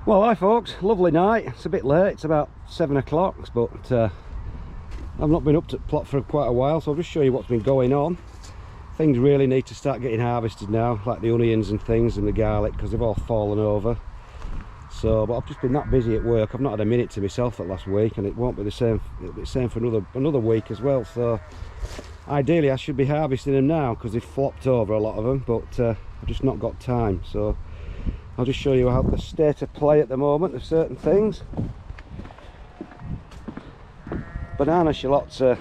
Well, hi folks, lovely night. It's a bit late, it's about 7 o'clock, but I've not been up to the plot for quite a while, so I'll just show you what's been going on. Things really need to start getting harvested now, like the onions and things and the garlic, because they've all fallen over. So, but I've just been that busy at work, I've not had a minute to myself that last week, and it won't be the same. It'll be the same for another week as well. So ideally I should be harvesting them now because they've flopped over, a lot of them, but I've just not got time. So I'll just show you how the state of play at the moment of certain things. Banana shallots are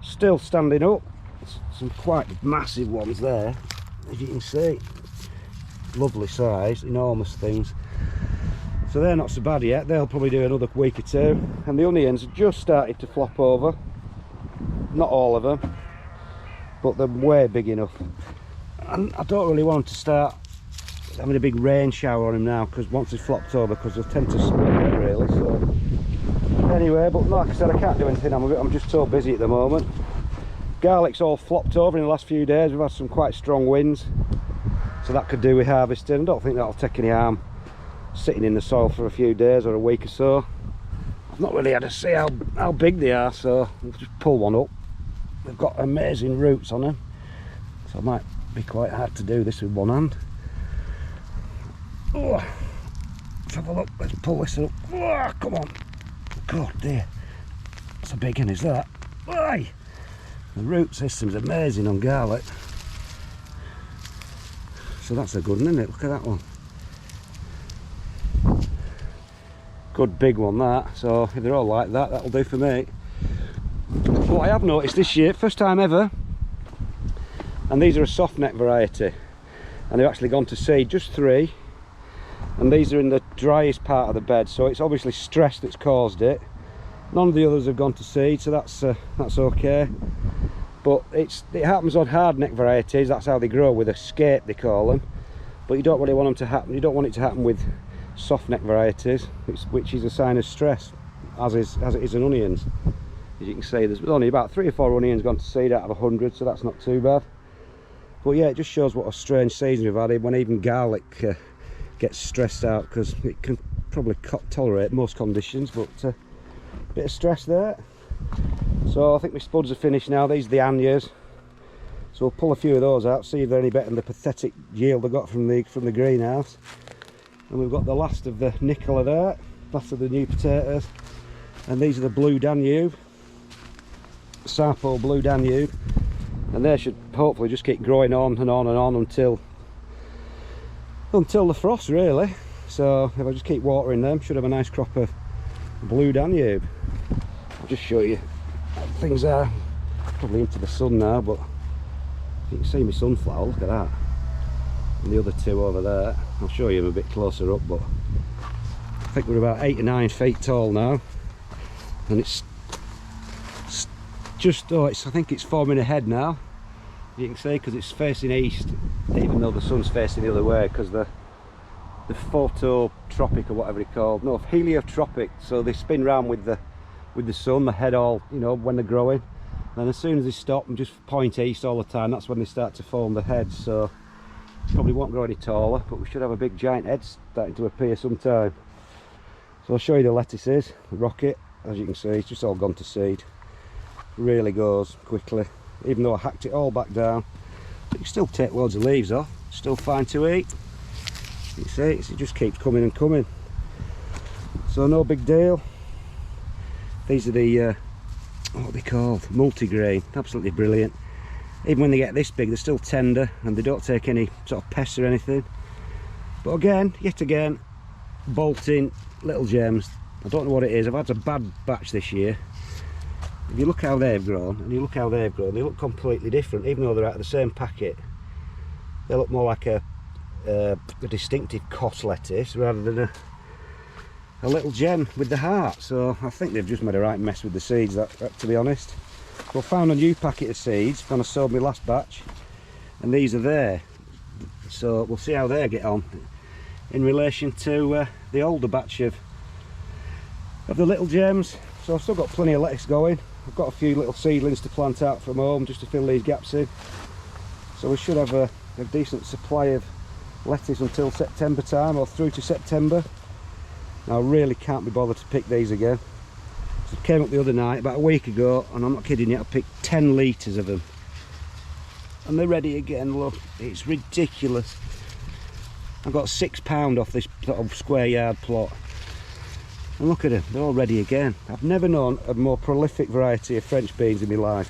still standing up. Some quite massive ones there, as you can see. Lovely size, enormous things. So they're not so bad yet. They'll probably do another week or two. And the onions have just started to flop over. Not all of them, but they're way big enough. And I don't really want to start having a big rain shower on them now, because once they've flopped over, because they'll tend to split really. So anyway, but like I said, I can't do anything. I'm just so busy at the moment. Garlic's all flopped over in the last few days. We've had some quite strong winds, so that could do with harvesting. I don't think that'll take any harm sitting in the soil for a few days or a week or so. I've not really had to see how big they are, so we'll just pull one up. They've got amazing roots on them, so it might be quite hard to do this with one hand. Oh, let's have a look. Let's pull this up. Oh, come on. God dear, that's a big one, is that? Aye. The root system's amazing on garlic. So that's a good one, isn't it? Look at that one. Good big one that. So if they're all like that, that'll do for me. What I have noticed this year, first time ever, and these are a soft neck variety, and they've actually gone to seed, just 3. And these are in the driest part of the bed, so it's obviously stress that's caused it. None of the others have gone to seed, so that's okay. But it happens on hard neck varieties. That's how they grow, with a scape they call them. But you don't really want them to happen. You don't want it to happen with soft neck varieties, which is a sign of stress, as it is in onions. As you can see, there's only about 3 or 4 onions gone to seed out of 100, so that's not too bad. But yeah, it just shows what a strange season we've had when even garlic gets stressed out, because it can probably tolerate most conditions, but a bit of stress there. So I think my spuds are finished now. These are the Anyas, so we'll pull a few of those out, see if they're any better than the pathetic yield I got from the greenhouse. And we've got the last of the Nicola there, last of the new potatoes, and these are the Blue Danube, Sarpo Blue Danube, and they should hopefully just keep growing on and on and on until the frost really. So if I just keep watering them, should have a nice crop of Blue Danube. I'll just show you how things are. Probably into the sun now, but you can see my sunflower, look at that, and the other 2 over there. I'll show you them a bit closer up, but I think we're about 8 or 9 feet tall now, and it's just, I think it's forming a head now. You can see, because it's facing east, even though the sun's facing the other way, because the phototropic, or whatever it's called, no, heliotropic, so they spin round with the sun, the head all, you know, when they're growing, and as soon as they stop and just point east all the time, that's when they start to form the heads. So probably won't grow any taller, but we should have a big giant head starting to appear sometime. So I'll show you the lettuces, the rocket. As you can see, it's just all gone to seed. Really goes quickly, even though I hacked it all back down. But you can still take loads of leaves off, still fine to eat. You see, it just keeps coming and coming, so no big deal. These are the what are they called, multigrain, absolutely brilliant. Even when they get this big, they're still tender, and they don't take any sort of pests or anything. But again, yet again, bolting little gems. I don't know what it is. I've had a bad batch this year. If you look how they've grown, and you look how they've grown, they look completely different, even though they're out of the same packet. They look more like a distinctive cos lettuce rather than a little gem with the heart. So I think they've just made a right mess with the seeds, to be honest. So I found a new packet of seeds when I sowed my last batch, and these are there. So we'll see how they get on in relation to the older batch of the little gems. So I've still got plenty of lettuce going. I've got a few little seedlings to plant out from home just to fill these gaps in. So we should have a decent supply of lettuce until September time, or through to September. Now I really can't be bothered to pick these again. So I came up the other night, about a week ago, and I'm not kidding you, I picked 10 litres of them. And they're ready again, look, it's ridiculous. I got £6 off this sort of square yard plot. And look at them, they're all ready again. I've never known a more prolific variety of French beans in my life.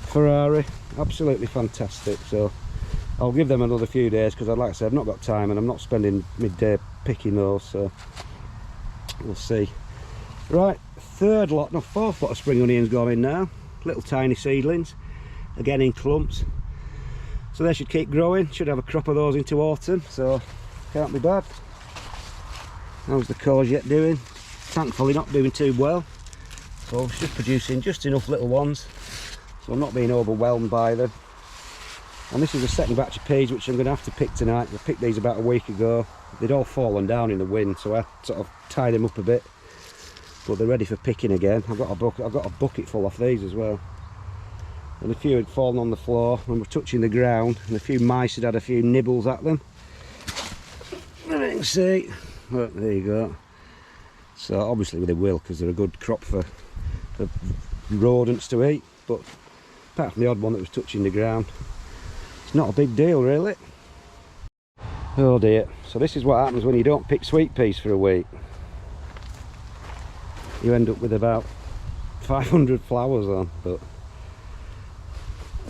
Ferrari, absolutely fantastic. So I'll give them another few days, because like I said, I've not got time and I'm not spending midday picking those, so we'll see. Right, fourth lot of spring onions going in now. Little tiny seedlings, again in clumps. So they should keep growing, should have a crop of those into autumn, so can't be bad. How's the courgette doing? Thankfully not doing too well. So it's just producing just enough little ones, so I'm not being overwhelmed by them. And this is the second batch of peas which I'm going to have to pick tonight. I picked these about a week ago. They'd all fallen down in the wind, so I sort of tied them up a bit. But they're ready for picking again. I've got a bucket full off these as well. And a few had fallen on the floor and were touching the ground, and a few mice had had a few nibbles at them. And you can see, look, there you go. So obviously they will, because they're a good crop for rodents to eat. But apart from the odd one that was touching the ground, it's not a big deal really. Oh dear, so this is what happens when you don't pick sweet peas for a week. You end up with about 500 flowers on,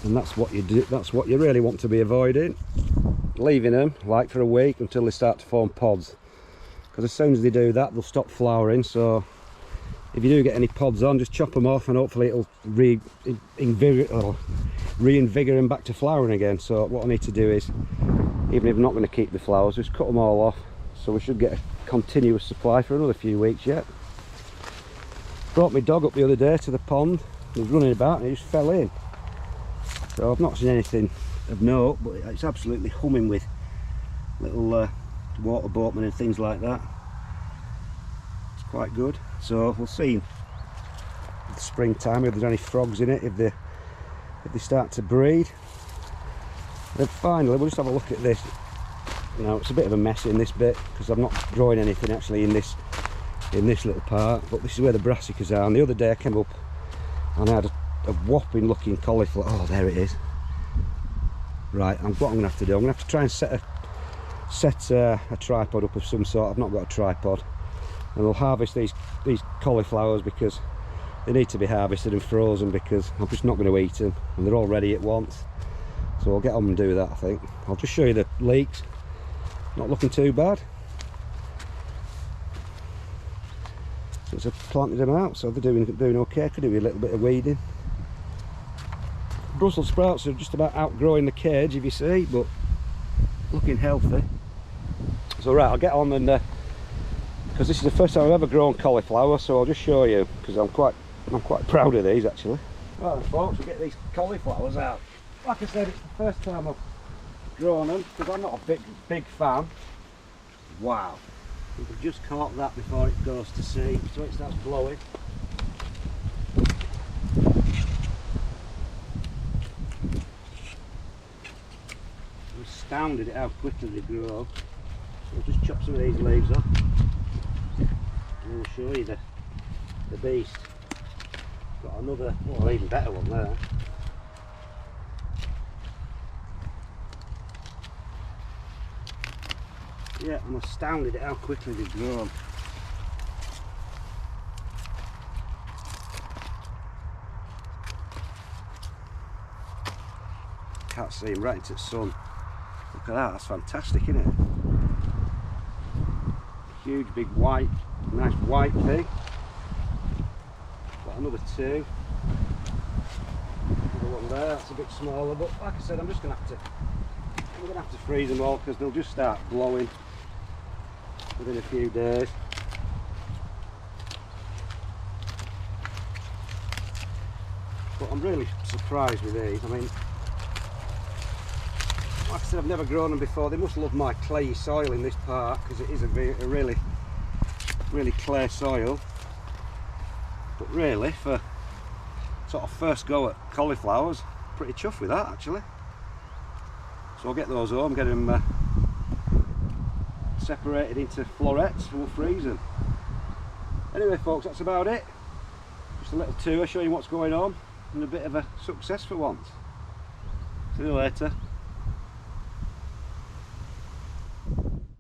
and that's what you do. That's what you really want to be avoiding, leaving them like for a week until they start to form pods, because as soon as they do that, they'll stop flowering. So if you do get any pods on, just chop them off and hopefully it'll reinvigorate them back to flowering again. So what I need to do is, even if I'm not going to keep the flowers, just cut them all off, so we should get a continuous supply for another few weeks yet. Brought my dog up the other day to the pond. He was running about and he just fell in. So I've not seen anything of note, but it's absolutely humming with little water boatmen and things like that. It's quite good. So we'll see in the springtime if there's any frogs in it, if they start to breed. Then finally we'll just have a look at this. Now it's a bit of a mess in this bit, because I'm not growing anything actually in this little part, but this is where the brassicas are. And the other day I came up and I had a whopping looking cauliflower. Oh, there it is. Right, what I'm going to have to do, I'm going to have to try and set a tripod up of some sort. I've not got a tripod, and we'll harvest these cauliflowers, because they need to be harvested and frozen, because I'm just not going to eat them, and they're all ready at once. So I'll get on and do that. I think I'll just show you the leeks. Not looking too bad since I've planted them out, so they're doing okay. Could do a little bit of weeding. Brussels sprouts are just about outgrowing the cage, if you see, but looking healthy. So right, I'll get on and because this is the first time I've ever grown cauliflower, so I'll just show you, because I'm quite proud of these actually. Right then folks, we'll get these cauliflowers out. Like I said, it's the first time I've grown them, because I'm not a big fan. Wow, we could just caught that before it goes to seed, so it starts blowing. I'm astounded at how quickly they grow. So I'll just chop some of these leaves off, and I'll show you the beast. Got another, well, even better one there. Yeah, I'm astounded at how quickly they've grown. Can't see him right into the sun. Look at that, that's fantastic, isn't it? Huge, big white, nice white pig. Got another two. Another one there, that's a bit smaller, but like I said, I'm gonna have to freeze them all, because they'll just start blowing within a few days. But I'm really surprised with these. I mean, like I said, I've never grown them before. They must love my clayey soil in this part, because it is a really clay soil. But really, for sort of first go at cauliflowers, pretty chuffed with that actually. So I'll get those home, get them separated into florets and we'll freeze them. Anyway folks, that's about it. Just a little tour showing what's going on and a bit of a success for once. See you later.